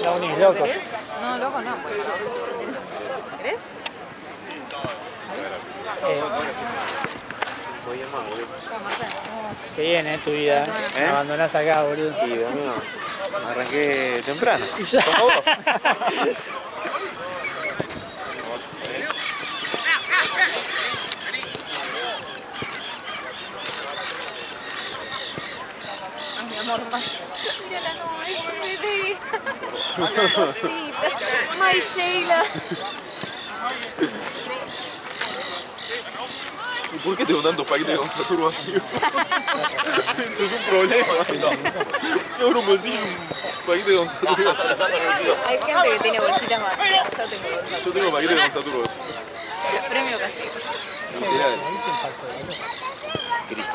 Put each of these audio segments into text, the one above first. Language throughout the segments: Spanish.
La unís, loco. ¿Querés? No, loco no. ¿Querés? Voy a más, boludo. Qué bien, tu vida. Me abandonás acá, boludo. Y, boludo, me arranqué temprano. ¿Cómo vos? Ay, mi amor, mírala, no, es un bebé. Una cosita. My Sheila. ¿Y por qué tengo tantos paquetes con Saturno vacío? Esto es un problema. Yo abro un bolsillo y un paquete con Saturno vacío. Hay gente que tiene bolsitas vacías. Yo tengo paquetes con Saturno vacío. Premio castigo. Literal. Gris.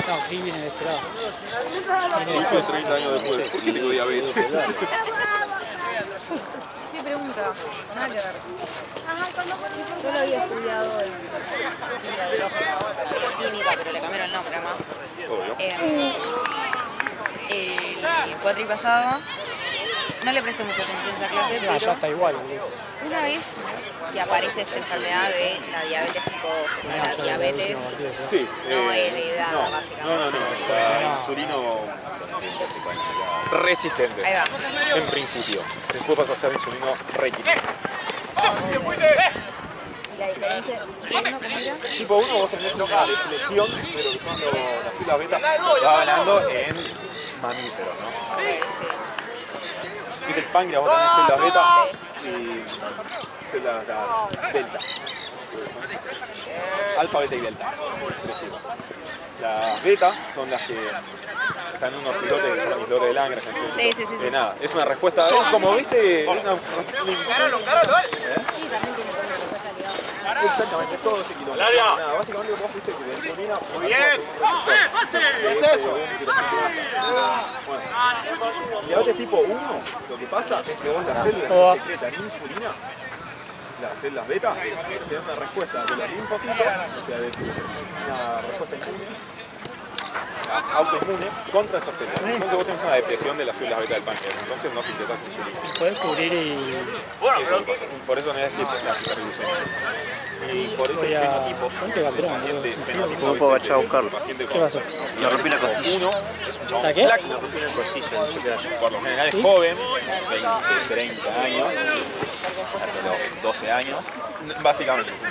No, sí viene de este lado. Hijo de 30 años después. ¿Por qué tengo diabetes? Sí, pregunta. Nada que ver. Yo lo había estudiado en química, pero le cambiaron el nombre más. Obvio. El cuatri pasado no le presté mucha atención a esa clase, Acá pero está igual, boludo. una vez que aparece esta enfermedad de la diabetes tipo 2, o sea, la diabetes Sí. no heredada, No, básicamente. La insulino resistente. Ahí va. En principio. Después vas a hacer insulino resistente. ¿Y la diferencia tipo 1 cómo era? Tipo 1 vos tenés una lesión de lo que son las células beta. Estaba hablando en mamíferos, ¿no? Ok, sí. Viste el páncreas, vos tenés células beta y células delta. Alfa, beta y delta. Las beta son las que están en unos islotes que son islotes de Lange. Sí. Nada, es una respuesta, es como viste, una exactamente, todo ese kilómetro. Nada, básicamente vos viste que la insulina... Muy bien. ¿Qué es eso? Bueno, diabetes tipo 1, lo que pasa es que vos las células que secretan insulina, las células beta, tienen una respuesta de los linfocitos, o sea, de una respuesta inmune, autoinmune contra esas células. Entonces vos tenés una depresión de las células beta del páncreas, entonces no sintetás insulina. Podés cubrir y... Eso es lo que pasa. Por eso necesitas las hiperglucemias. Y por eso el fenotipo del paciente fenotipo. ¿Cómo puedo agachar a buscarlo? Paciente ¿Qué pasó? Me rompí la costilla. uno es un chabón ¿La qué? flaco, Me rompí la costilla, no sé qué era. por lo general es joven, 20, 30 años, hasta los 12 años, básicamente. Sí.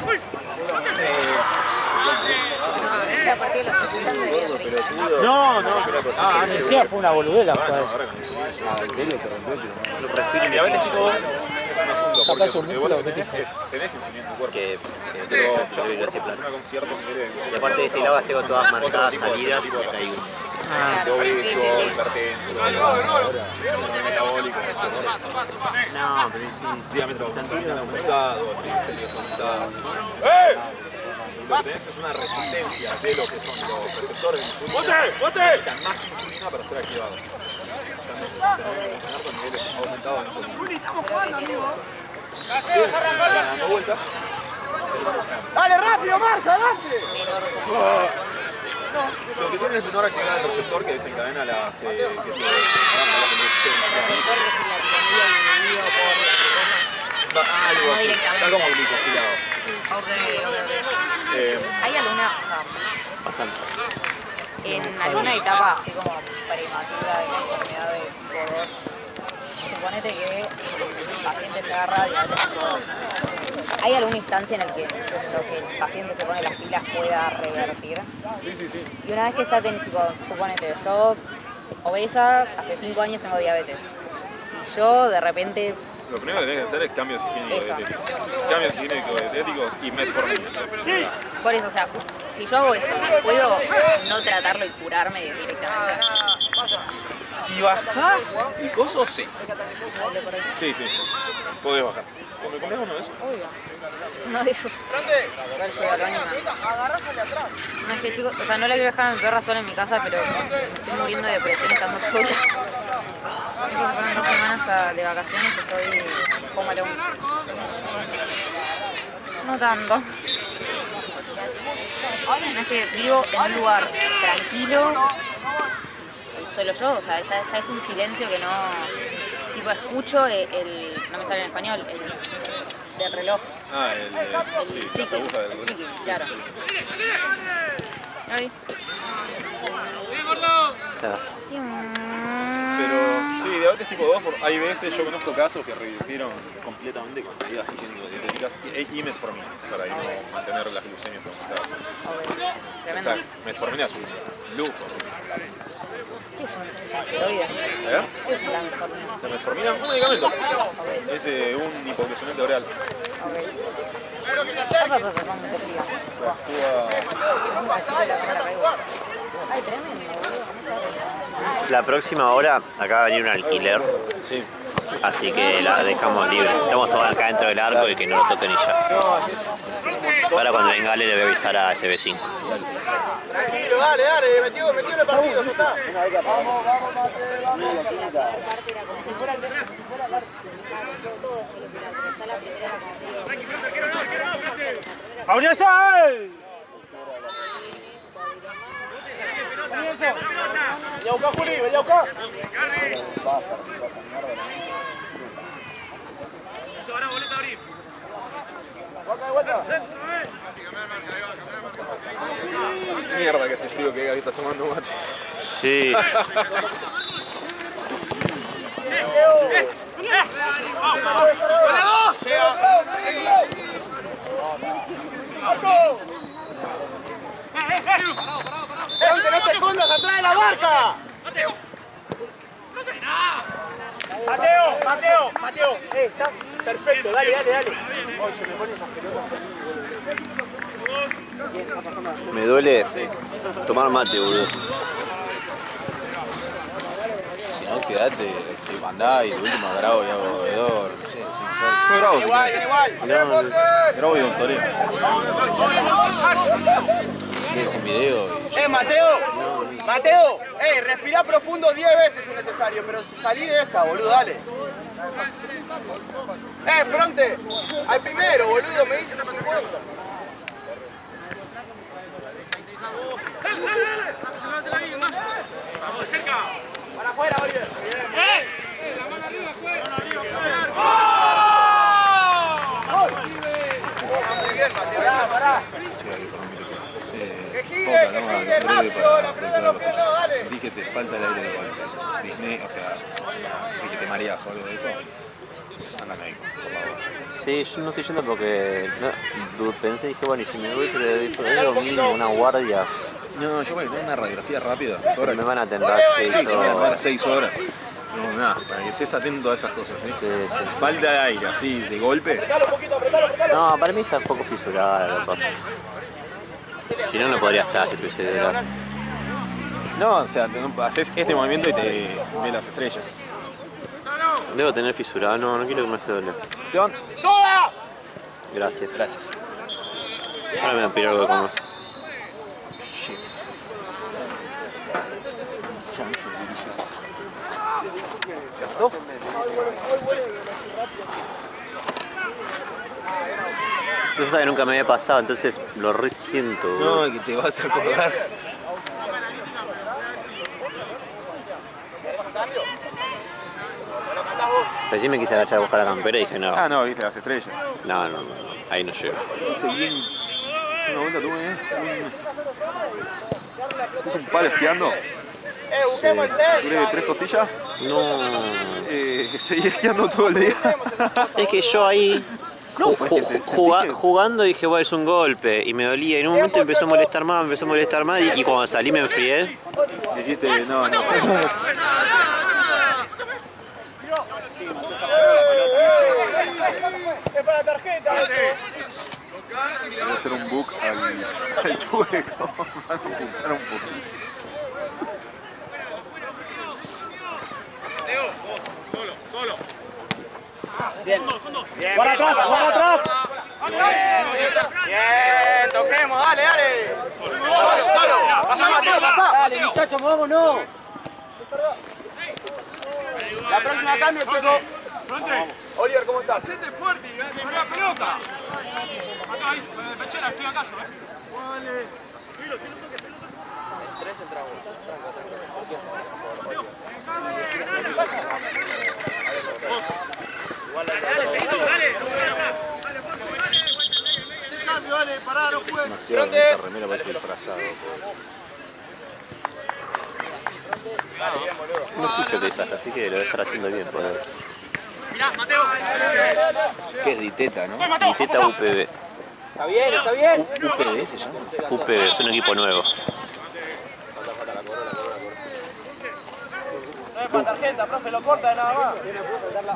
No, ese a partir de los 50 debería morir. No, Decía fue una boludera, pues. ¿En serio te rompió? el diabetes tipo 2 es un asunto, Capaz porque un vos músculo lo que que tenés insulina en tu cuerpo. Que Pero yo creo que hace plata. una con cierto nivel de... Y aparte de este lado tengo todas marcadas salidas y acá hay uno. Ah, de obeso, hipertenso, metabólico, No, pero sí. diámetro sanguíneo aumentado, triglicéridos aumentados. Y lo que tenés es una resistencia de lo que son los receptores de insulina. Necesitan más insulina para ser activados. Están con niveles aumentados de insulina. Estamos jugando, amigo. Dando vueltas. Dale rápido, Marza, dale. Lo que tiene es menor actividad del receptor que desencadena las... algo así, está como glicosilado. ¿Hay alguna, Bastante. en alguna etapa así como prematura de la enfermedad de tipo 2, suponete que el paciente se agarra diabetes tipo 2? ¿Hay alguna instancia en la que el paciente se pone las pilas pueda revertir? Sí. Y una vez que ya tenés, tipo, suponete, yo obesa, hace 5 años tengo diabetes. Si yo de repente... Lo primero que tenés que hacer es cambios higiénicos dietéticos. Cambios higiénicos dietéticos y metformina. Por eso, o sea, si yo hago eso, ¿puedo no tratarlo y curarme directamente? Si bajás el coso, sí. Sí. Podés bajar. ¿Me comés uno de esos? Obvio. Uno de esos. Igual yo al baño no es que chicos, o sea, no la quiero dejar a mi perra sola en mi casa, pero me estoy muriendo de depresión estando sola. Fueron 2 semanas de vacaciones que estoy cómalo. No tanto. No es que vivo en un lugar tranquilo, solo yo, o sea, ya es un silencio que no tipo escucho no me sale en español, el del reloj. Ah, sí, la ticket, aguja del reloj. ticket, claro. ¿No vi? Pero sí, diabetes tipo 2, hay veces yo conozco casos que revirtieron completamente con medidas dietéticas y metformina para no mantener las glucemias aumentadas. O sea, metformina es un lujo. ¿Qué es un esteroide? ¿Qué es la metformina? La metformina es un medicamento. Es un hipoglucemiante oral. Ay, tremendo, boludo. La próxima hora acá va a venir un alquiler. Sí. Así que la dejamos libre. Estamos todos acá dentro del arco y que no lo toquen y ya. Ahora cuando venga Ale le voy a avisar a SB5. Tranquilo, dale, metió en el partido, ya está. ¡Aunesa! Vení a buscar, Juli, vení a buscar. Ahora boleta abrir. Vuelta. Mierda que hace frío que Gaby está tomando mate. Sí. ¡Fronte, no te escondas atrás de la barca! Mateo, estás perfecto, dale. Hoy se me ponen esas pelotas. Me duele tomar mate, boludo. Si no, quedate, te mandá y de último grabo y hago bebedor, no sé, sin usar. Yo grabo, Igual. grabo y doctoré. Si quieres sin video. Mateo, respirá profundo 10 veces si es necesario, pero salí de esa, boludo, dale. Fronte, al primero, boludo, me dice no se puede. Vamos, cerca. Para afuera, Oliver. La mano arriba, Pará. Que gire, rápido, la pelota no pierde, dale. Dije, te falta el aire de golpe. Disney, o sea, que te mareas o algo de eso. Anda médico, por favor. Sí, yo no estoy yendo porque pensé, dije, bueno, y si me voy, es lo mínimo, una guardia. No, yo voy a tener una radiografía rápida. Pero me van a atender 6 horas. 6 horas. No, nada, para que estés atento a esas cosas, ¿sí? Sí. Falta de aire, así, de golpe. No, para mí está un poco fisurada, loco. Si no, no podría estar si tuviese de la... No, o sea, haces este movimiento y te ve las estrellas. Debo tener fisurada, no quiero que me hace doler. Esteban, Gracias. Gracias. Ahora me voy a pedir algo de comer. Tú sabes, nunca me había pasado, entonces lo resiento. no, que te vas a acordar. Recién me quise agachar a buscar la campera y dije no. Ah, no, viste las estrellas. No, ahí no llego. Hice una vuelta, tuve un palo esquiando. Busquemos el set. Duré 3 costillas. No. Seguí esquiando todo el día. Es que yo ahí pues, jugando dije, bueno, es un golpe y me dolía. Y en un momento empezó a molestar más y cuando salí me enfrié. Dijiste, no. Es para la tarjeta. Voy a hacer un book al chueco. Van a utilizar un poquito. Solo. Bien. Para atrás. Bien, toquemos, dale. Solo. Pasá, Mateo, pasá. Dale, muchachos, vámonos. La próxima cambio, Checo. Oliver, ¿cómo estás? Hacete fuerte y gané la pelota. Acá, ahí, Pechera, estoy acá yo, Tres entramos. Demasiado con esa remera, parece disfrazado. No escucho que estás, así que lo debe estar haciendo bien. Poder. Que es Diteta, ¿no? Diteta UPB. Está bien, está bien. ¿UPB se llama? UPB, es un equipo nuevo. Para tarjeta, profe, lo corta de nada más.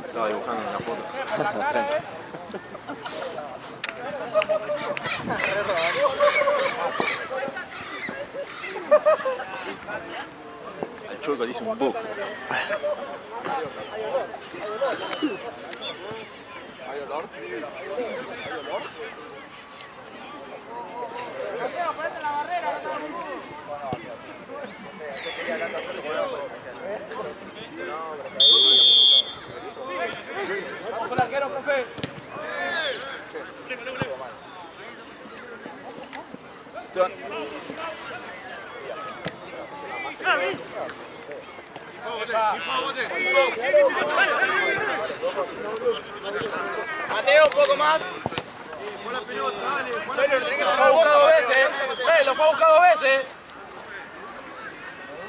Estaba dibujando en la foto. Al chueco le hizo un poco. Vamos con el arquero, profe. Mateo, un poco más. Con la pelota, dale. Lo fue a buscar 2 veces. Lo fue a buscar 2 veces.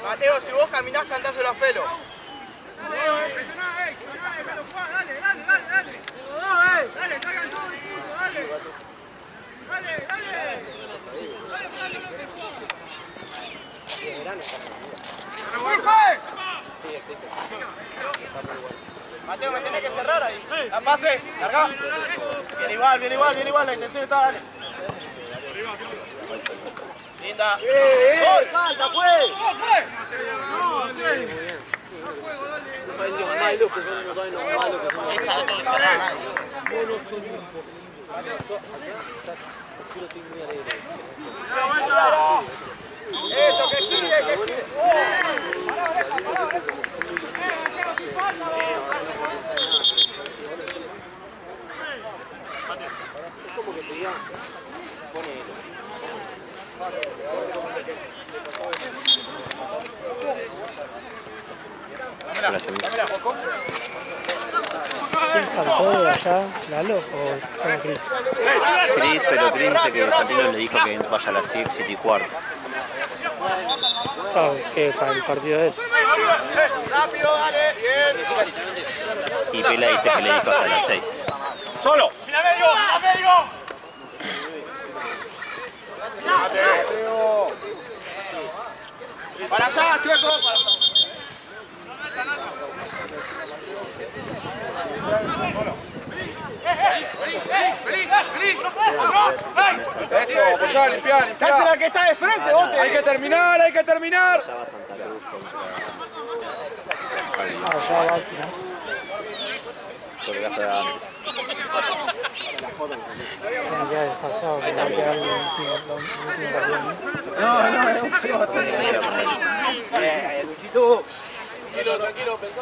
Mateo, si vos caminás, cantáselo a Felo. Dale, salgan todos distintos, dale. Mateo, me tenés que cerrar ahí. La pase, larga. Bien igual, la intención está, dale. Linda. ¡Gol! ¡Falta, pues! Esa no tengo que cerrar nadie. Eso, que gire, que gire. ¿Quién saltó de allá? ¿Lalo o Cris? Cris, pero Cris dice que Santino le dijo que vaya a las 7 y cuarto. Ah, que para el partido de él. Rápido, dale, bien. Y Pela dice que le dijo hasta las 6. Solo. ¡Mira medio! Para allá, Checo, para allá. Eso, apoyá, limpiar. ¿Qué hace la que está de frente, bote? Hay que terminar. Ya va Santa Cruz contra... Ya va al final. Porque hasta de antes. Se me queda desfasado, que va a quedar el último Luchito. Tranquilo, pensá.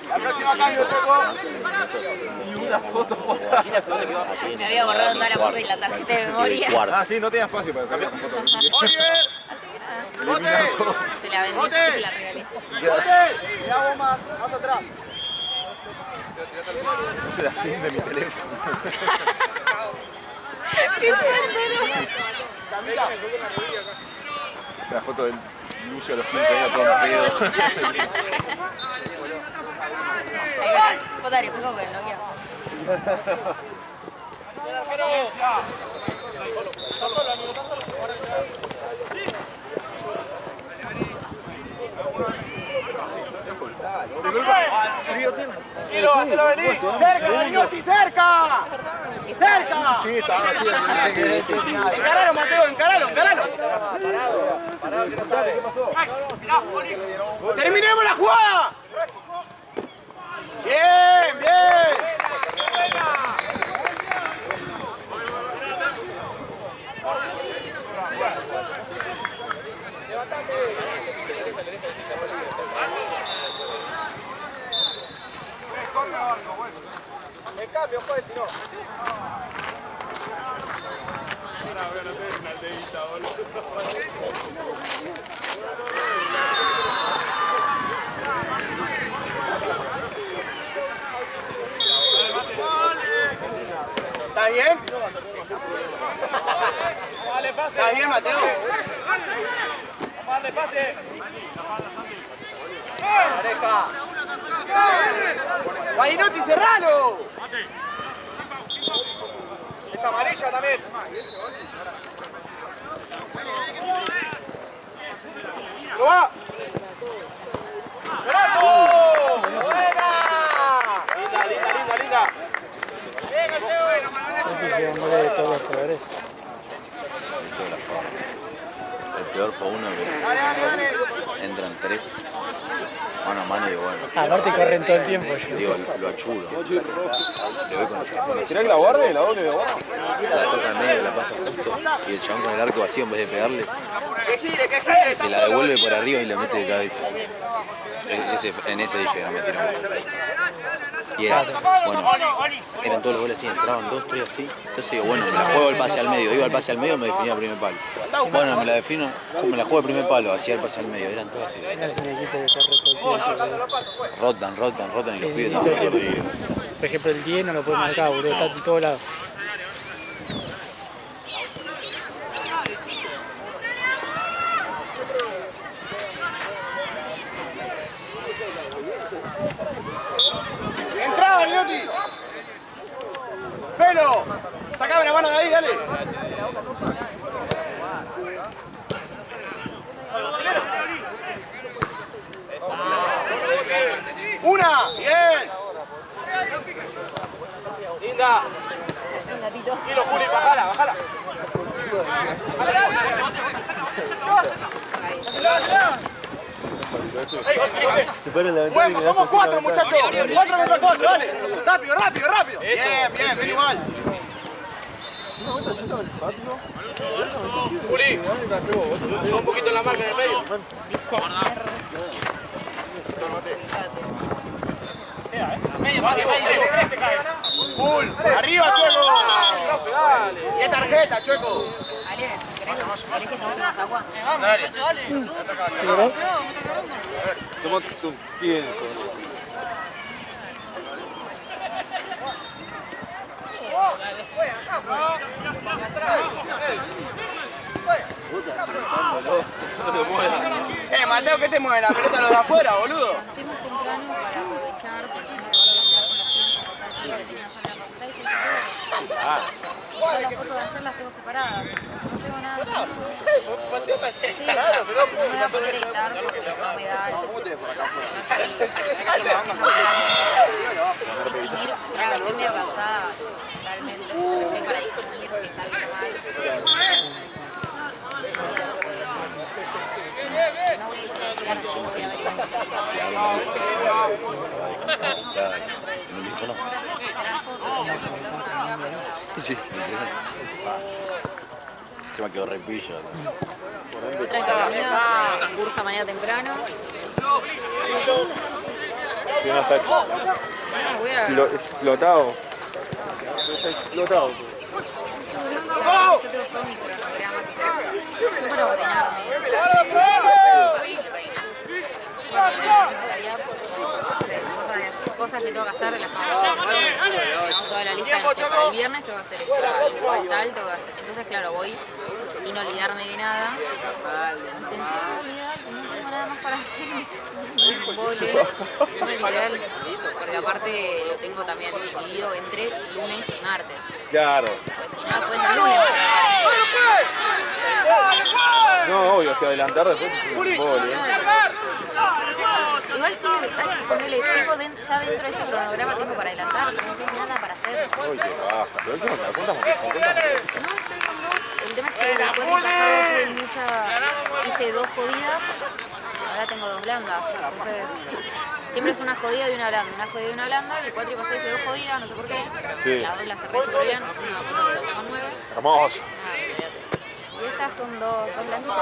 La próxima cambio, Checo. Y una foto. Me había borrado toda la foto y la tarjeta de memoria. Ah, sí, no tenía espacio para sacar con fotos. Oliver. ¡Bote! Se la vendí, se la regalé. ¡Bote! Mirá vos más atrás. Puse la SIM de mi teléfono. ¡Qué tonto! La foto del Lucio a los 15 años todo en pedo. Ahí va, Fotari, pongo con el Nokia. ¡Hacelo venir! ¡Cerca, Mariotti, cerca! ¡Cerca! Sí, estaba así. Encaralo, Mateo, encaralo. ¿Qué pasó? ¡Terminemos la jugada! ¡Bien, bien! El cambio, pues, si no. ¿Estás bien? ¿Estás bien, Mateo? ¡Dale pase! ¡Pareja! ¡Marinotti, cerralo! Es amarilla también. ¡Lo va! ¡Bravo! ¡Buena! Linda. El peor fue uno que entran 3 mano a mano y bueno. Aparte corren todo el tiempo. Digo, lo achuro. Le voy con los chapones. ¿Tirá que la guarde? ¿La doble de guarda? La toca al medio, la pasa justo. Y el chabón con el arco vacío en vez de pegarle, ¡Que gire! se la devuelve por arriba y la mete de cabeza. En ese dije, no me tiró. Y era, bueno, eran todos los goles así, entraban 2, 3 así. Entonces digo, bueno, me la juego el pase al medio. Iba al pase al medio, me definía el primer palo. Bueno, me la juego el primer palo, hacía el pase al medio. Eran todos así. Es un equipo que corre todo el tiempo. Rotan y los pibes también. Por ejemplo, el 10 no lo puede marcar, boludo, está en todos lados. ¡Entrá, Marinotti! ¡Felo! ¡Sacame la mano de ahí, dale! ¡Una! ¡Bien! ¡Linda! Kilo, Juli, bajala. Bueno, somos 4, muchachos. 4 contra 4, dale. Rápido. Bien, igual. Juli, un poquito en la marca en el medio. Full, arriba, Chueco. Y es tarjeta, Chueco. Ale, ¿querés que tomemos agua? Somos un pienso. Mateo, ¿qué te mueve la pelota los de afuera, boludo? Fuimos temprano para aprovechar, pensando que vamos a quedar con los tiempos, o sea, que venía a hacer la facultad y yo las fotos de ayer las tengo separadas. No tengo nada. Sí, no me voy a poder editar porque no me da Mira, estoy medio cansada, realmente. Estoy para discutir si está bien o mal. No voy a ir a la chico, voy a ver. ¿No listo no? Sí, se me quedó repillo. Otra de mis amigas cursa mañana temprano. Si no está Voy a... explotado. Está explotado. Yo tengo todo mi cronograma que no para ordenarme. Cosas que tengo que hacer relacionadas. Tengo toda la lista de cosas. El viernes tengo que hacer esto, el portal tengo que hacer. Entonces, claro, voy sin olvidarme de nada. Pensé que me olvidar, no tengo nada más para hacer. Un vole, literal, porque aparte lo tengo también dividido entre lunes y martes. Claro. Pues si no, puede ser lunes. No, obvio, que adelantar después es un embole. Igual sí, ponele, tengo ya dentro de ese cronograma tengo para adelantar, no tengo nada para hacer. Uy, qué baja. ¿Pero qué onda? ¿Cuántas No, estoy con 2. El tema es que el puente pasado hice 2 jodidas, ahora tengo 2 blandas. Entonces, siempre es una jodida y una blanda, una jodida y una blanda. El cuatri pasado hice 2 jodidas, no sé por qué. Sí. Las 2 las cerré súper bien, una con 9. Hermoso. Y estas son 2 blanditas.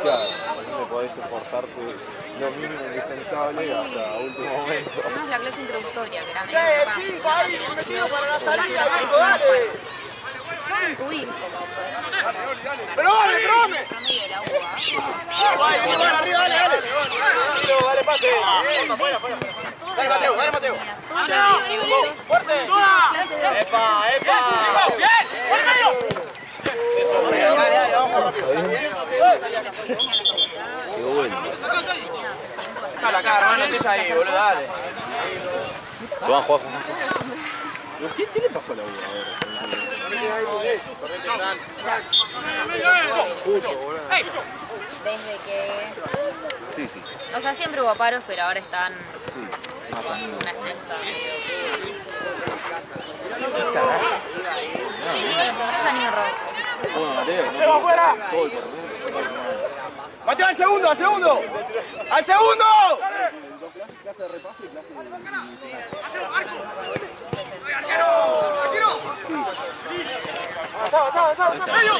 Claro, aquí no podés esforzarte lo mínimo indispensable hasta último momento. Una es la clase introductoria, que era medio capaz. yo intuí como ¡Pero vale, trome! está medio el agua. Vale, arriba, dale, dale. Dale, pase. Dale, Mateo, dale, Mateo. ¡Fuerte! ¡Epa, epa! ¡Bien! ¡Buen medio! Dale, dale, vamos rápido. Qué bueno. Dale acá, hermano, no estés ahí, boludo, dale. Toma, Juan. ¿Qué le pasó a la U? Desde que... Sí, sí. O sea, siempre hubo paros, pero ahora están Más amigos. una extensa. Ya ni me robo. Bueno, Mateo, ¡Se va afuera! todo el corredor. ¡Mateo, al segundo, al segundo! ¡Al segundo! Clase de repase y clase de... ¡Avanzá! ¡Medio!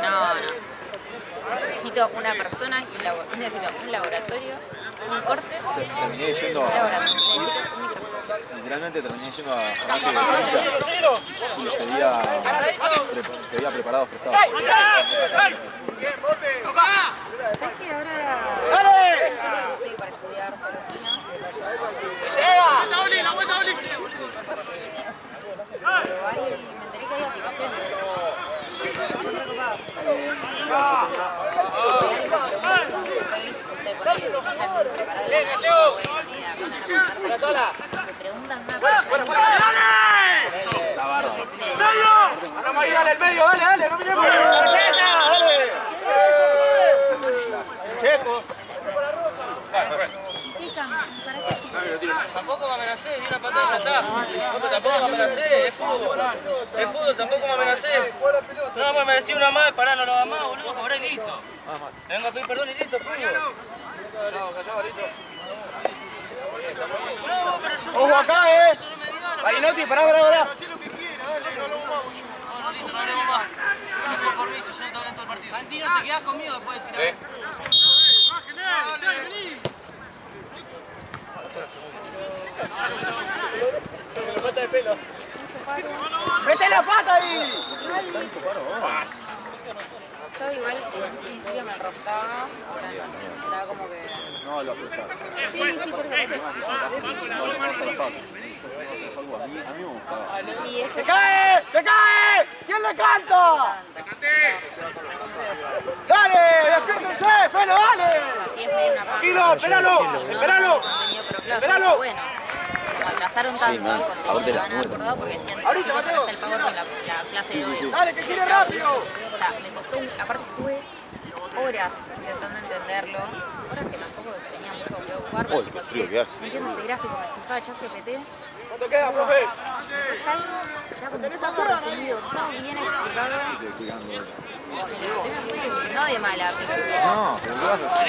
No. Necesito una persona y necesito un laboratorio, un corte, Terminé yendo un a... laboratorio. Necesito un micrófono. Literalmente terminé yendo a clase de pincha y los pedía preparados prestados. ¿Sabes que ahora ¡Dale! no sé para estudiar zoología? ¡Llega! ¡La vuelta, Oli! Pero me enteré que hay aplicaciones. Son preocupadas. Me preguntan nada. ¡Anda, Magui, dale, el medio, dale! ¡No tenemos! ¡Dale! ¡Checo! Tampoco me amenacé, di una patada y ya está. No, tampoco me amenacé, es fútbol. Es fútbol, tampoco me amenacé. No, me decía una más, pará, no lo hagas más, boludo, cobré y listo. Le vengo a pedir perdón y listo, fútbol. No, pero yo... ¡Ojo acá, Marinotti, pará! Hacé lo que quiera, dale, no hablamos más, boludo. No, listo, no hablemos más. Gracias por mí, si yo no te hablé en todo el partido. Antino, te quedás conmigo después de tirar. Vení. ¡Mete la pata ahí! Yo igual en un principio me enroscaba, ahora no. Era como que... No, lo haces ya. Sí, por eso. No, lo haces al Facu. A mí me gustaba. Sí, eso ¡Te cae! ¿Quién le canta? ¡Dale! ¡Despiértense! ¡Felo, dale! así es medio una rama. ¡Tranquilo! ¡Espéralo! Pero claro, ¡Espéralo! bueno, como atrasaron tanto man, el contenido, ahorita lo las han nueve. acordado porque decían Ahorita, chicos, Mateo. hasta el pago con la clase de hoy. ¡Dale, que quiere rápido! O sea, me costó, aparte estuve horas intentando entenderlo, horas que tampoco tenía mucho que ocupar. Uy, qué frío que hace. No entiendo este gráfico, me fijaba ChatGPT. ¿Cuánto queda, profe? Caigo, ya con todo resumido, todo bien explicado. No de mala, pero... No, pero ¿qué vas a hacer?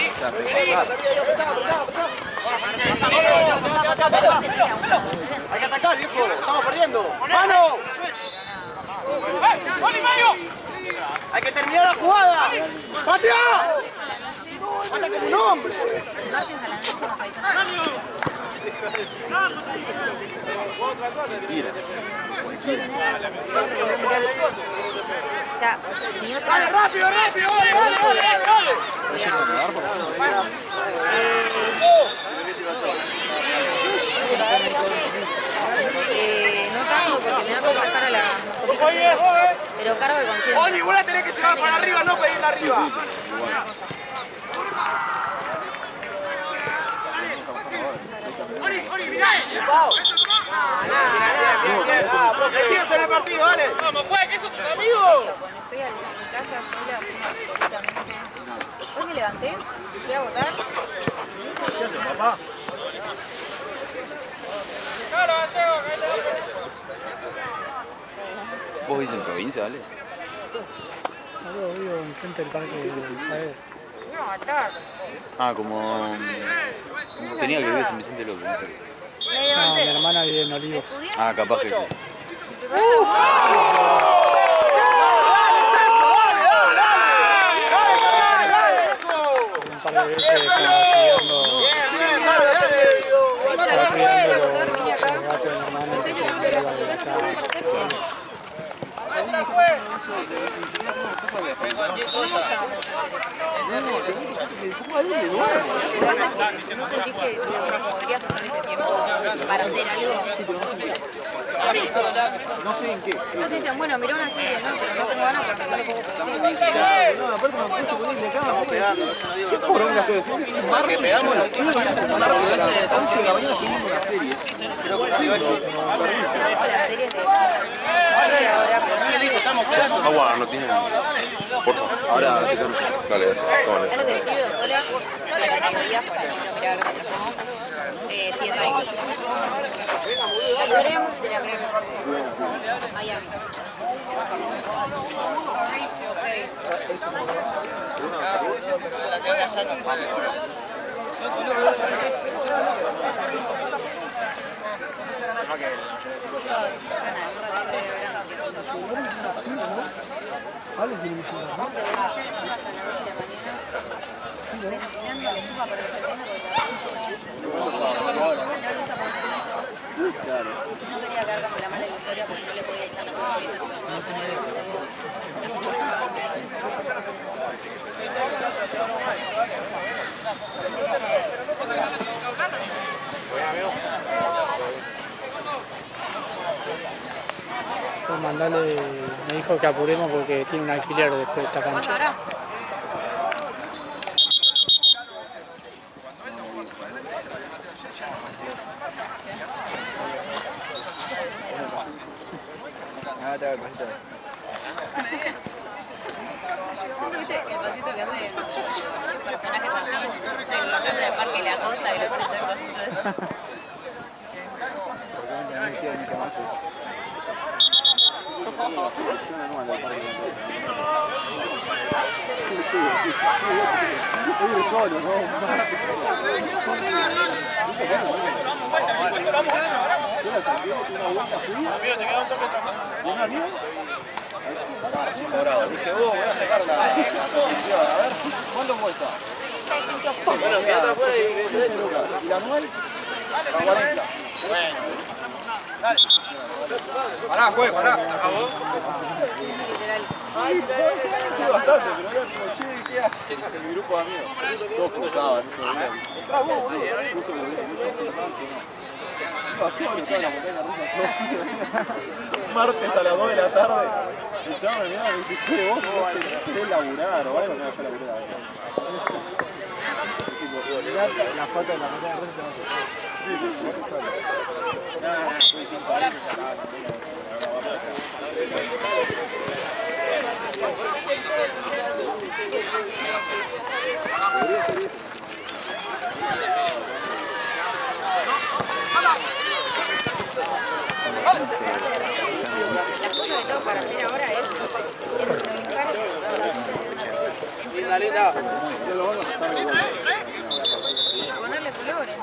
O sea, Hay que atacar, viejo. Estamos perdiendo. ¡Mano! ¡Oli, Mario! ¡Hay que terminar la jugada! ¡Patea! ¡Pata como un hombre! Martes a la noche nos avisan. O sea, mi otra... ¡Dale, rápido! ¡Dale! No tanto porque me da por bajar a la... Pero cargo de conciencia. Oni, vos la tenés que llevar para arriba, no pedirla arriba. ¡Oli, mirá! Metidos en el partido, dale. ¡Vamos, juega, que eso tus amigos! Cuando estoy en casa sola, absolutamente. Hoy me levanté, fui a votar. ¿Vos vivís en provincia, vale? Yo vivo enfrente del parque de Isabel. Ah, como... Tenía que vivir en San Vicente López. No sé. No, mi hermana vive en Olivos. Ah, capaz que sí. Un par de veces estaba estudiando ¿No sentís que podrías usar ese tiempo para hacer algo? Por eso. No sé en qué. No te dicen, bueno, mirá una serie, ¿no? Pero no tengo ganas porque no le pongo positivo. No, aparte me puse ponerle acá. ¿Qué poronga estoy haciendo? Que pegamos la serie. A las 11 de la mañana seguimos una serie. Las series de ahora, pero no le digo, estamos jugando. Agua, no tiene. Por favor. Ahora te cargo. Dale, eso. Es lo que decido sola, que la mayoría para no mirar lo que pongo. Sí, es ahí. La crema, de la crema. Miami. La que ahora ya no vamos. No quería cargar con la mala historia porque no le podía echar la mano. Pues mandale, me dijo que apuremos porque tiene un alquiler después de esta ¿Cuánto cancha. ahora? ¿Viste el pasito que hace personajes así? El parque de la costa y le pones el pasito de eso. ¿Cuánto cuesta? Bueno, quédate afuera y la anual. 40. Bueno. Dale. Pará, juez, pará. Bastante, pero era como, che, ¿qué haces? Mi grupo de amigos. Todos cruzados, no sé. Entrá vos, justo lo vi. Martes a las 2 de la tarde. El chavo me miraba y me dice, che, vos querés laburar o algo, no, yo laburar. La foto de la montaña rusa. La cosa que tengo para hacer ahora es ponerle colores.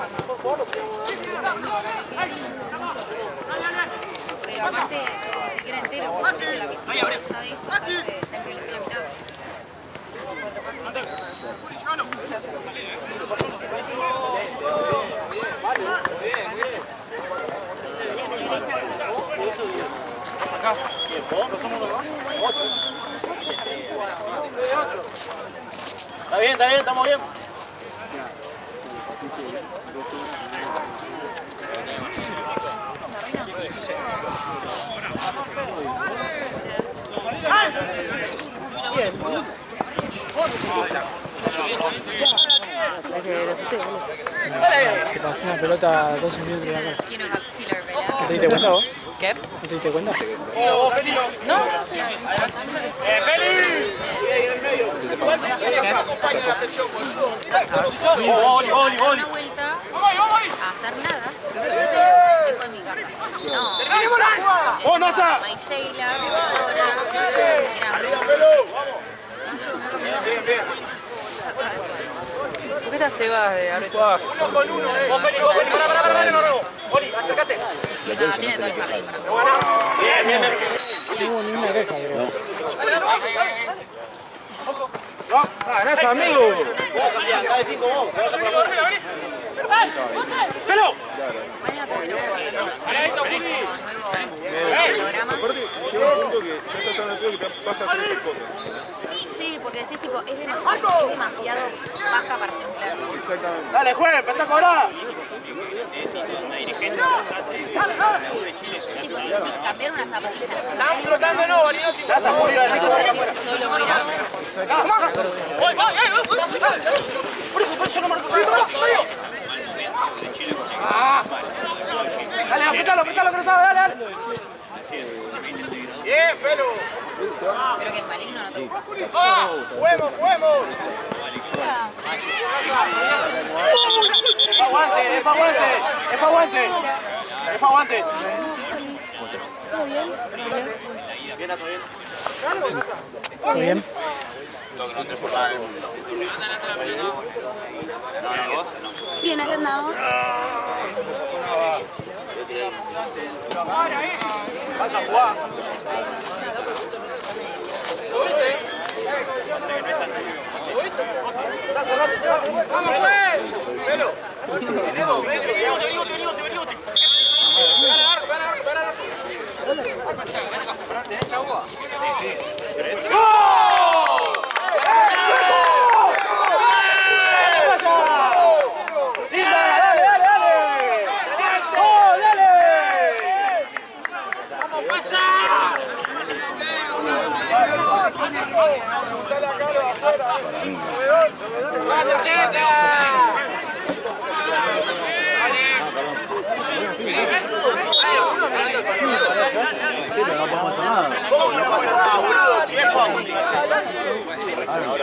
Pero aparte, ni siquiera entero, porque la mitad está ahí, siempre le estoy la mitad. Acá. ¿No somos los 8? Está bien, estamos bien. Te pasé una pelota 12 minutos de acá. Quiero una killer, ¿verdad? ¿No te diste cuenta vos? ¿Qué? ¿No te diste cuenta? No. ¡Feli! Una vuelta a hacer nada. Dejo en mi casa. No. ¡Oh, Nasa! May Sheila, ¿Por qué te cebas de árbitro? Uno con uno, Vos, Feli, pará, no rebo. Oli, acércate. Nada, tiene todo el jardín. Bien. No hubo ni una queja, creo. ¡Gracias, amigo! Acá de 5 vos. ¡Pelo! Mañana tengo programa. Aparte, llega un punto que ya está tan metido que te vas a hacer esas cosas. Sí, porque decís tipo, es demasiado baja para hacer un Exactamente. Dale, juez, empezá a cobrar. Cambiar una zapatilla. Están flotando, no, Balinotti. Ya está murió el Solo voy a Por eso no marco. Dale, apretalo, que no sabe, dale. Bien, Felo. Creo que es maligno, no te gusta. ¡Juguemos! ¡Es aguante! ¿Todo bien? Bien, acá andamos. Vas a jugar. ¡Vamos, güey! ¡Pelo!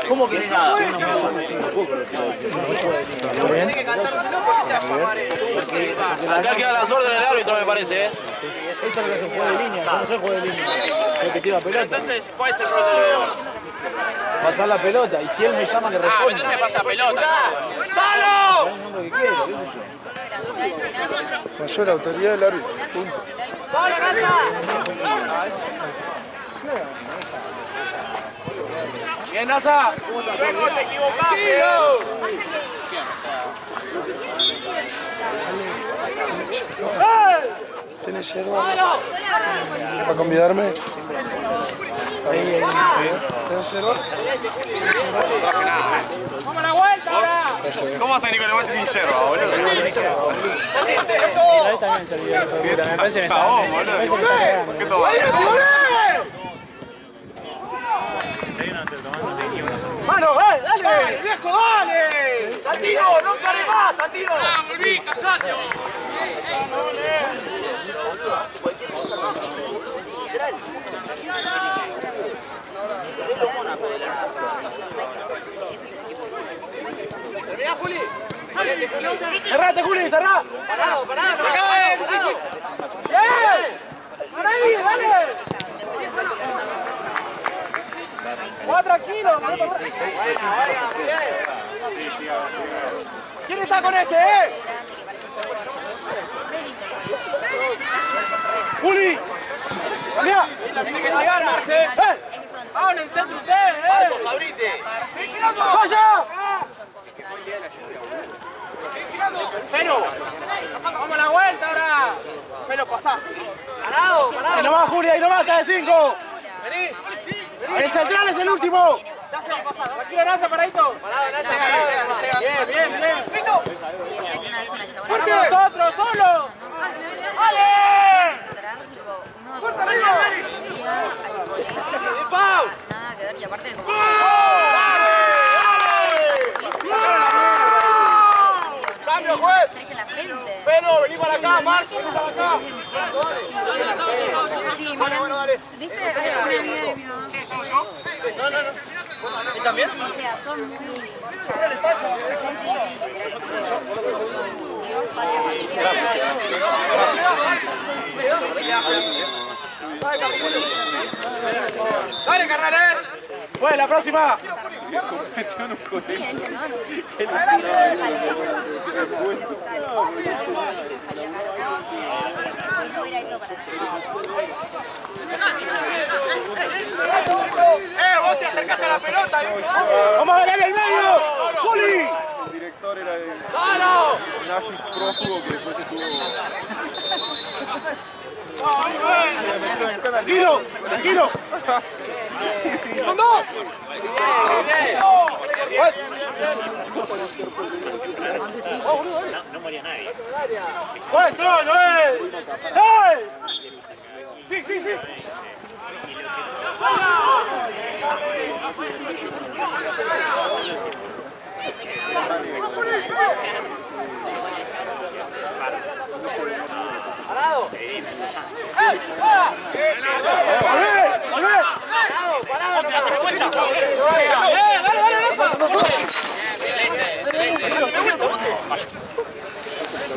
¿Cómo que nada? Acá quedan las órdenes del árbitro, me parece, ¿eh? Eso es lo que es un juego de línea, yo no soy juego de línea. El que tira pelota. Entonces, ¿cuál es el rol del león? Pasar la pelota, y si él me llama le respondo. Entonces pasa pelota. ¡Dalo! El nombre que quiero, qué sé yo. Mayor autoridad del árbitro. Punto. Bien, Nasa. Luego te equivocaste. ¿Tienes yerba? ¿Para convidarme? ¿Tienes yerba? ¡Vamos a la vuelta ahora! ¿Cómo vas a venir con el guante sin yerba, boludo? Ahí también se olvidó. Me parece que Chabón, boludo. ¿Qué tomás? ¡Mano, dale! ¡Viejo, dale! ¡Santino, no care más, Santino! ¡Ah, volví, callate! ¡Terminá, Juli! ¡Cerrate, Juli, cerrá! ¡Parado! ¡Bien! ¡Para ahí, dale! ¡Va tranquilo! ¿Quién está con este, ¡Juli! ¡Mira! Tiene que llegar, Marce. ¡Háblense entre ustedes, ¡Marcos, abrite! ¡Vaya! ¡Pero! ¡Vamos a la vuelta ahora! ¡Pero pasás! ¡Parado! ¡Ahí nomás, Juli! ¡Ahí nomás! ¡Está de 5! ¡Vení! ¡El central es el último! ¡Tranquilo, Nasa, paradito! ¡Bien! ¡Pito! ¡Para nosotros, solo! ¡Dale! ¡Corta, ¡Pau! Nada que ver, y aparte de como... ¡Cambio, juez! Tenés en la frente. Pero, vení para acá, Marco, vení para acá. Sí, Bueno, dale. ¿Viste? Hay una amiga de mi mamá. ¿Qué, somos yo? ¿Y también? O sea, son muy... Sí, literal. Dios, patria, ¡Dale, carnales! ¡Pues, la próxima! ¡Vos te acercaste a la pelota! ¡Vamos a darle al medio! ¡Juli! El director era de ¡Dalo! nazi prófugo que después estuvo... ¡Tranquilo! ¡Son dos! No moría nadie. ¡Pues solo, ¡hey! ¡Sí, sí, sí! ¡Parado!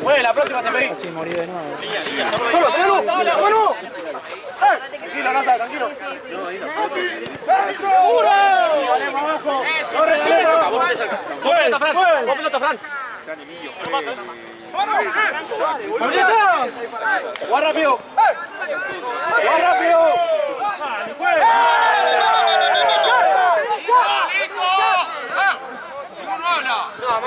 Bueno, la próxima te pedí. Casi morí de nuevo. ¡Solo! ¡Bueno! Tranquilo, Nasa, tranquilo. ¡Seguro! ¡Ganemos abajo! ¡Corre, ¡Vos pelota, Fran! ¡Guau rápido! ¡Guau rápido!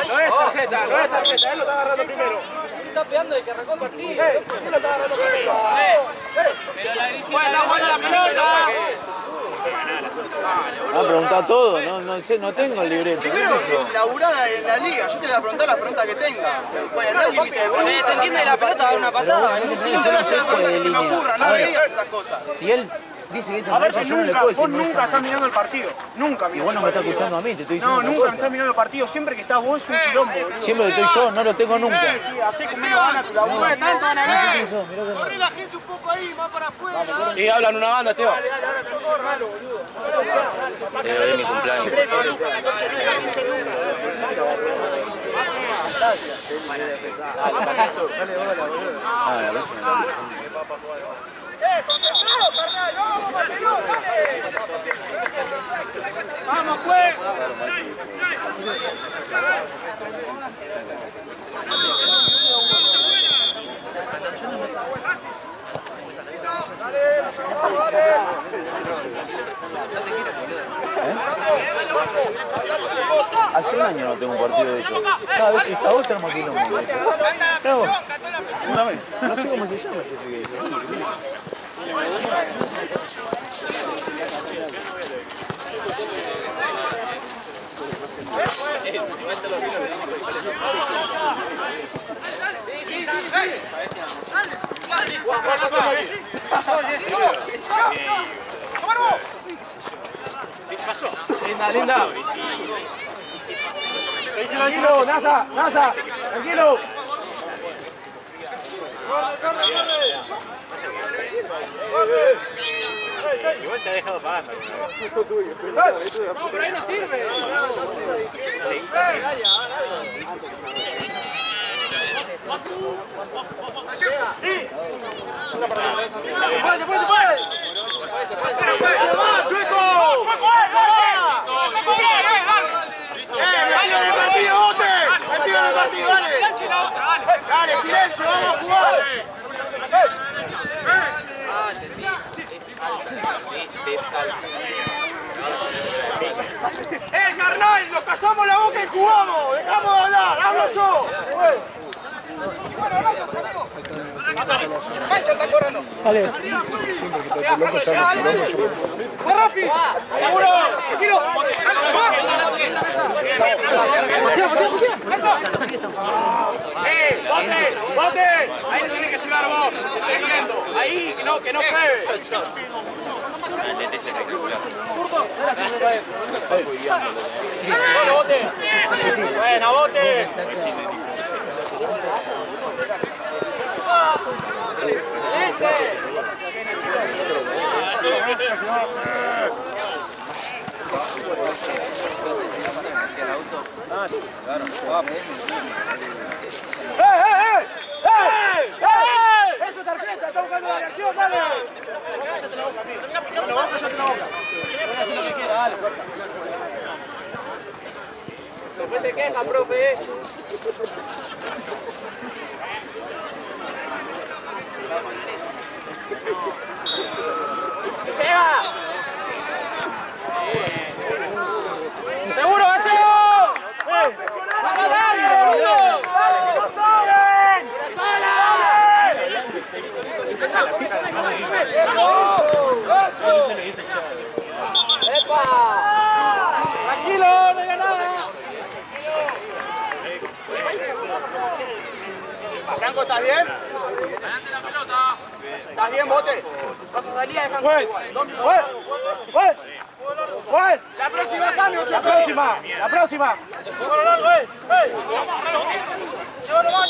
No es tarjeta, él lo está agarrando primero. Está pegando de que arrancó el partido. Él lo está agarrando primero. Pero la gricita buena la pelota. Me ha preguntado todo, no sé, no tengo el libreto. Primero que laburada en la liga, yo te voy a preguntar las preguntas que tenga. Bueno, no hay límite de preguntas. Se entiende la pelota, da una patada. Yo no sé cuál de línea. No me digas esas cosas. Si él dice que es A ver, amarillo, yo no le puedo decir vos que es nunca estás amarillo. mirando el partido. Nunca Y vos no me estás acusando a mí, te estoy diciendo No, una nunca cosa. estás mirando el partido. Siempre que estás vos es un quilombo, boludo. Siempre que estoy yo, no lo tengo nunca. Sí, así conmigo gana tu laburo. Corre la gente un poco ahí, más para afuera. Y hablan una banda, Esteban. Hoy es mi cumpleaños. Ah, la próxima. ¡Vamos, pues! Hace un año no tengo un partido hecho. Cada vez que está vos se arma quilombo. No, no sé cómo se llama ese que dice. Linda, linda. Tranquilo, Nasa, tranquilo. Igual te ha dejado pagando. Por ahí no sirve. Dale, silencio, vamos a jugar. Carnal! ¡Nos callamos la boca y jugamos! ¡Dejamos de hablar! ¡Hablo yo! ¡Mancha está corriendo! Dale. Siempre que te loco se habla quilombo, yo. ¡Va, Rafi! ¡Seguro! ¡Tranquilo! ¡Bote! ¡Bote! Ahí no tenés que llegar vos. Te estoy viendo. Ahí, que no pegue. ¡Bueno, Bote! ¡Buena, Bote! ¡Eh! ¡Eso, tarjeta! ¡Está buscando la reacción, dale! ¡Cállate la boca, amigo! ¡Cállate la boca! Hace lo que quiera, dale, fuerza. Después te queja, profe. Franco, ¿estás bien? ¿Estás bien, Bote? Vas a salir a dejar. ¡Juez! La próxima cambio, La próxima. ¡Llévalo largo, ¡Llévalo más!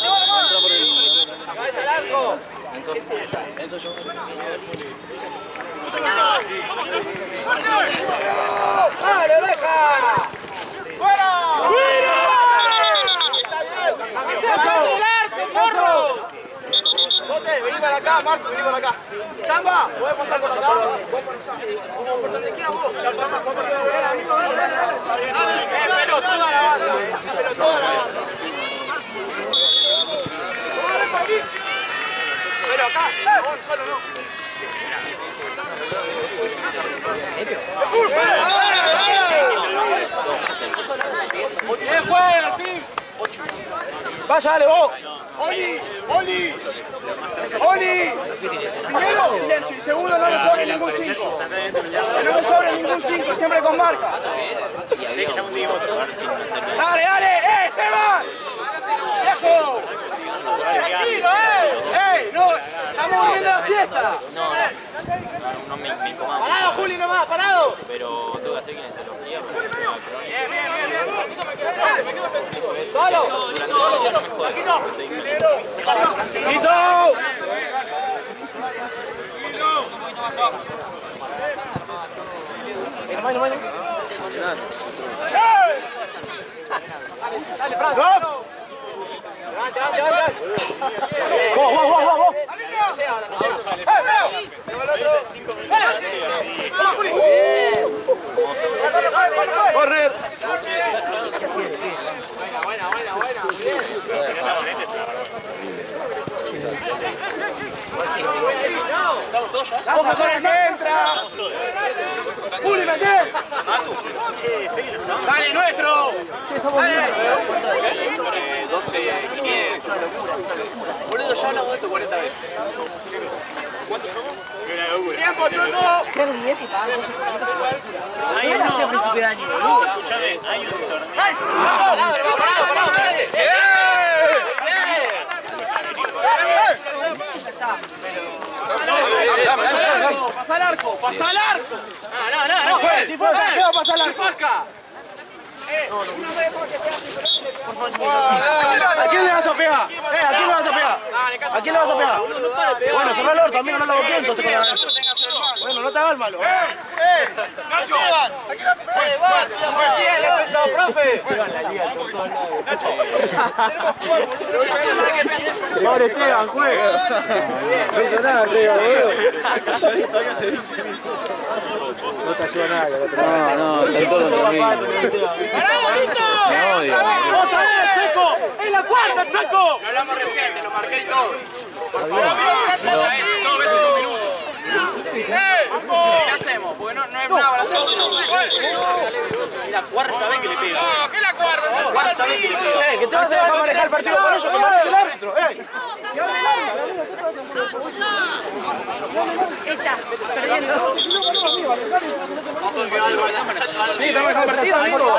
¡Cabeza al arco! ¡Dale, oreja! ¡Fuera! ¡Está bien! ¡El arco, porro! Bote, vení para acá, Marcio, vení para acá. Chamba, ¿podés pasar por acá? Como por donde quiera vos. Pero toda la banda. Pero acá, solo no. Vaya, dale vos. ¡Oli! Primero, silencio. Y segundo, no me sobre ningún 5. Que no me sobre ningún 5, siempre con marca. ¡Dale! ¡Esteban! ¡Viejo! ¡Tranquilo, ¡Ey! ¡No! ¡Estamos durmiendo la siesta! No me incomoda. ¡Parado, Juli, nomás! ¡Parado! Pero tengo que hacer kinesiología. Bien. ¡Solo! ¡Listo! Dale, Fran. Levante. Vos. Correr. Buena. Vamos a correr que entra. Juli, meté. Dale, nuestro. Dale. 12.500. Boludo, ya hablamos de esto 40 veces. ¿Cuántos somos? Tiempo, Choco. Ser 10 y pagar 12. Hay uno. Hace principio de año, boludo. Escuchame, hay un torneo. Parado, espérate. Pasa al arco. No. Si fue, ¿qué va a pasar al arco? ¿A quién le vas a pegar? ¿A quién le vas a pegar? Bueno, cerrá el orto, amigo, no lo bloqueé entonces con la... Bueno, no te hagas malo. ¡Nacho! ¿A quién le vas a pegar? ¡Bien, le he pensado, profe! ¡Pobre Esteban, juega! No hizo nada, Esteban, boludo. No te ayuda nada. No, está todo contra mí. Me odio. ¡Otra vez, Checo! ¡Es la cuarta, Checo! Lo hablamos recién, te lo marqué y todo. Por favor. Otra vez, 2 veces en un minuto. ¿Qué hacemos? Porque no es nada para hacer. Es la cuarta vez que le pega. ¿Qué es la cuarta? La cuarta vez que le pega. ¿Que te vas a dejar manejar el partido con ellos? ¡Que maneje el árbitro! Ella, perdiendo. Sí, estamos en el partido, amigo.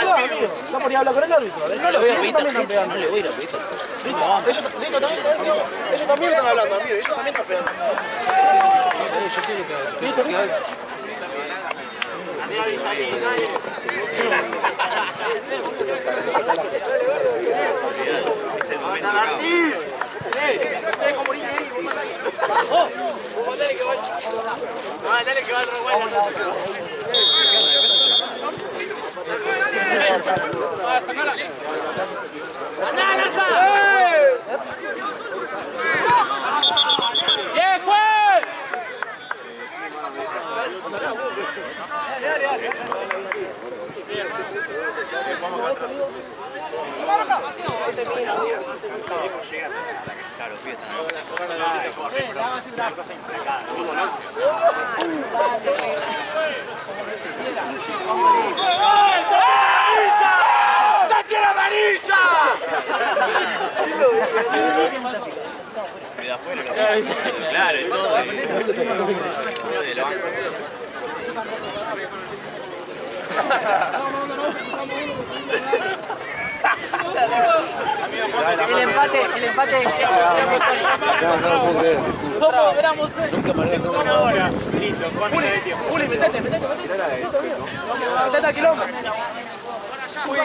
No podía hablar con el árbitro. No le voy a pedir tarjeta, no le voy a ir a pedir tarjeta. Ellos también están hablando, amigo. Ellos también están pegando. Yo sé lo que hago. Dale que va el revuelo. ¡Bien, Juan! ¡Saque la amarilla! De afuera, claro, y todo. El empate. Éramos una hora. Listo, Juli, metete. Metete al quilombo. Uy,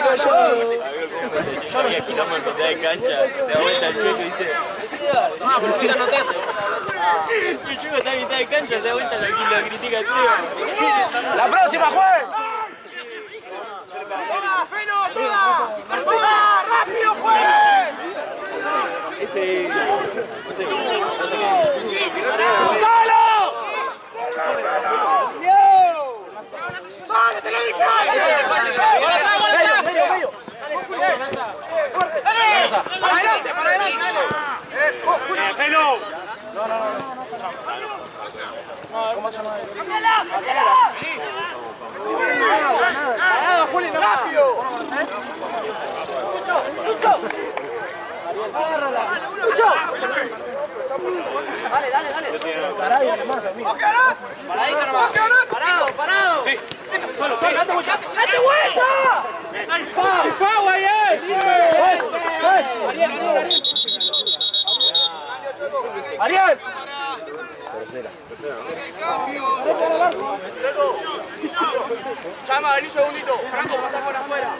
yo había quilombo en mitad de cancha, se da vuelta el Chueco y dice, ¿por qué no anotaste? El Chueco está en mitad de cancha, se da vuelta lo critica el Chueco. ¡La próxima, juez! ¡Toma! ¡Rápido, juez! ¡Solo! ¡Dale, te lo dije! Medio. ¡Para adelante! ¡Hello! ¡Rápido! Paradito nomás. Parado. Sí. ¡Date vuelta! ¡Pau, Ariel! ¡Ariel! Chama, vení un segundito. Franco, pasa por afuera.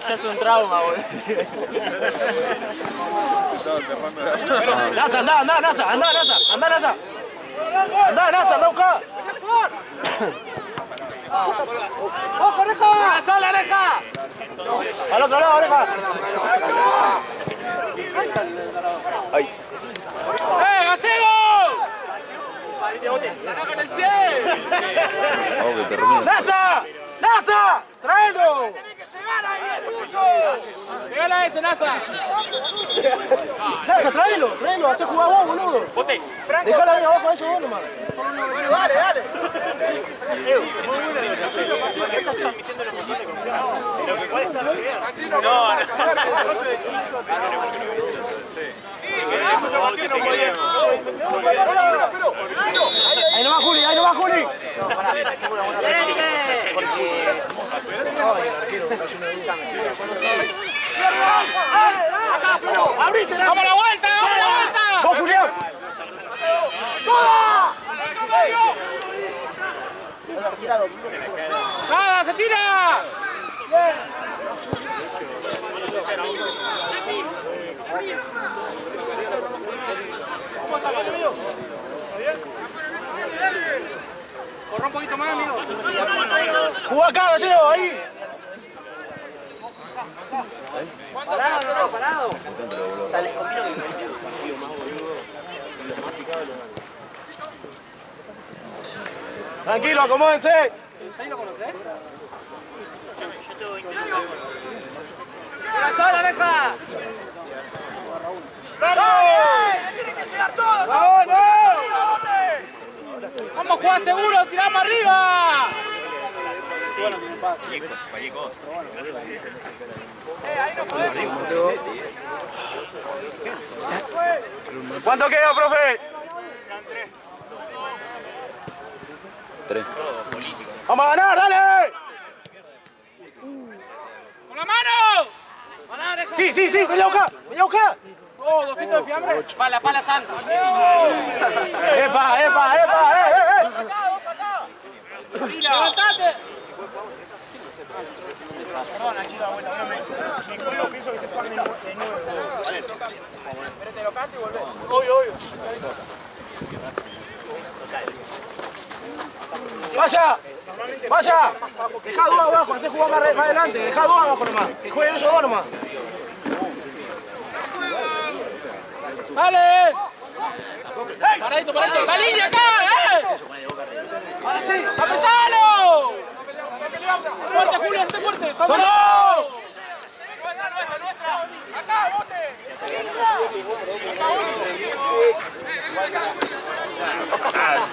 Es un trauma, boludo. Nasa, anda, Nasa. Anda, Nasa, anda a buscar. ¡Ojo, Oreja! ¡Sale, Oreja! Al otro lado, Oreja. ¡Gallego! ¡Con el pie! Oh, que termina. ¡Nasa! ¡Traelo! ¡Pegala a ese, Nasa! Nasa, traelo. Hacé jugar vos, boludo. ¡Bote! Dejala ahí abajo a eso vos nomás. Bueno, dale. Ahí nomás, Juli. Acá, Felo, abrite, ¡Vamos a la vuelta! ¡Vos, Julián! ¡Nada, se tira! Corre un poquito más, amigo. ¡Jugá acá, Gallego, ahí! Parado. Tranquilo, acomódense. ¿Ahí lo conocés? ¡Sola, Oreja! ¡Tiene que llegar todo! ¡Vamos a jugar seguro! ¡Tiramos arriba! ¿Cuánto queda, profe? 3. ¡Vamos a ganar, dale! ¡Con la mano! Sí, vení a buscar. ¡Oh, 200 de fiambre! ¡Pala santa! ¡Epa! ¡Levantate! Perdona, chica, vuelta, no me pienso que se paguen de nuevo. Espérate, lo canto y volvés. Obvio. ¡Vaya! Dejá dos abajo, hacé jugar más adelante. Dejá dos abajo nomás. Que jueguen ellos dos nomás. ¡Dale! ¡Paradito! ¡La línea acá! ¡Apretalo! ¡Fuerte, Julio! ¡Esté fuerte! ¡Solo! ¡Acá, bote!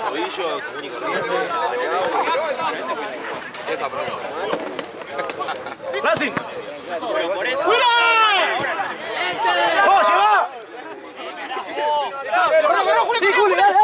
Tobillo común y corriente. Esa prueba. ¡Racing! ¡Mira! ¡Vos, lleva! Sí, Juli, dale.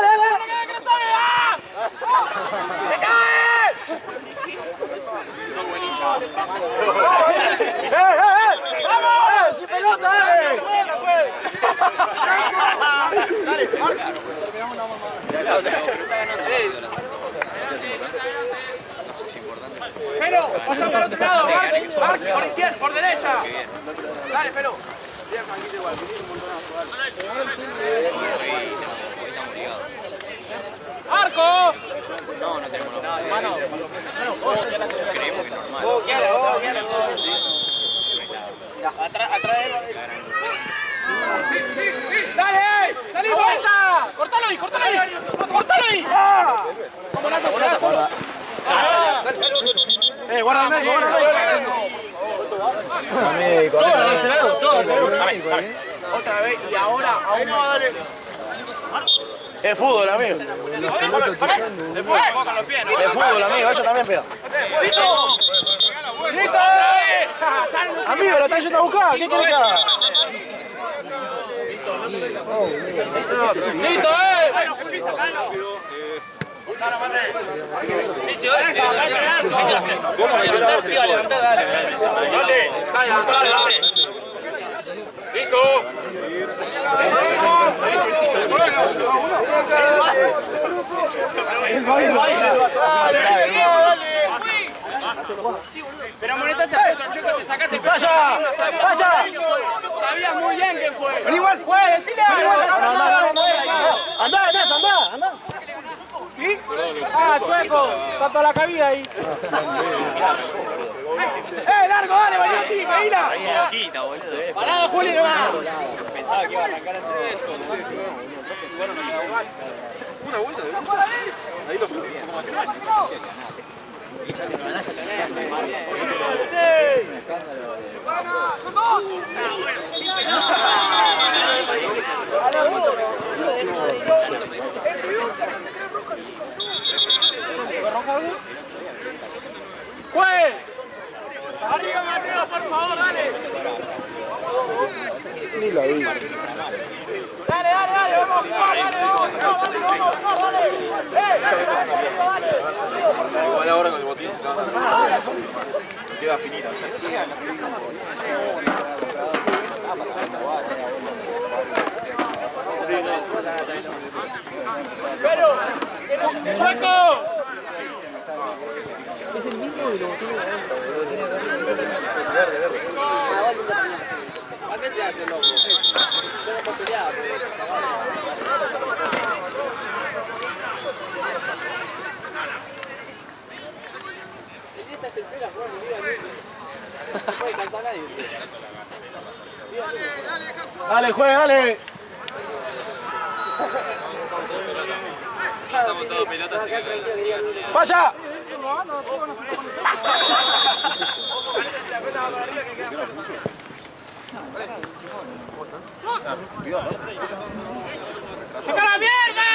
Dale, Felo. ¡Arco! No, no tenemos nada. Mano. Creemos que es normal. Atrás de él. ¡Dale! ¡Salí vuelta! ¡Cortalo ahí! ¡Cortalo ahí! ¡Cortalo ahí! Guarda el medio, guarda el medio. Otra vez, y ahora aún no, dale. Es fútbol, amigo. Es fútbol, amigo, ellos también pegan. ¡Listo! ¡Listo! Amigo, lo están yendo a buscar, ¿qué querés que haga? ¡Listo, ¡Listo! Pero molestaste a otro, Choco, te sacaste el ¡vaya! ¡Vaya! Sabías muy bien quién fue. ¡Ven igual! ¡Juegue, decile! ¡Andá! ¿Sí? ¡Ah, Chueco! Está toda la cabida ahí. ¡Largo, dale, Valentín, Medina! Quita, boludo. ¡Parado, Juli, no va! Pensaba que iba a arrancar antes. Una vuelta de ahí lo subí bien. ¡Juegue! ¡Arriba, por favor, dale! Ni lo vi. ¡Dale, vamos a jugar, dale! Igual ahora con el botín queda finita. ¡Pero! ¡Chueco! Es el mismo de los botones ¿para qué te hace loco? Yo no puedo pelear. No puede cansar a nadie. Dale, juega, dale. Estamos todos pilotos. ¡Vaya! ¡Saca la mierda!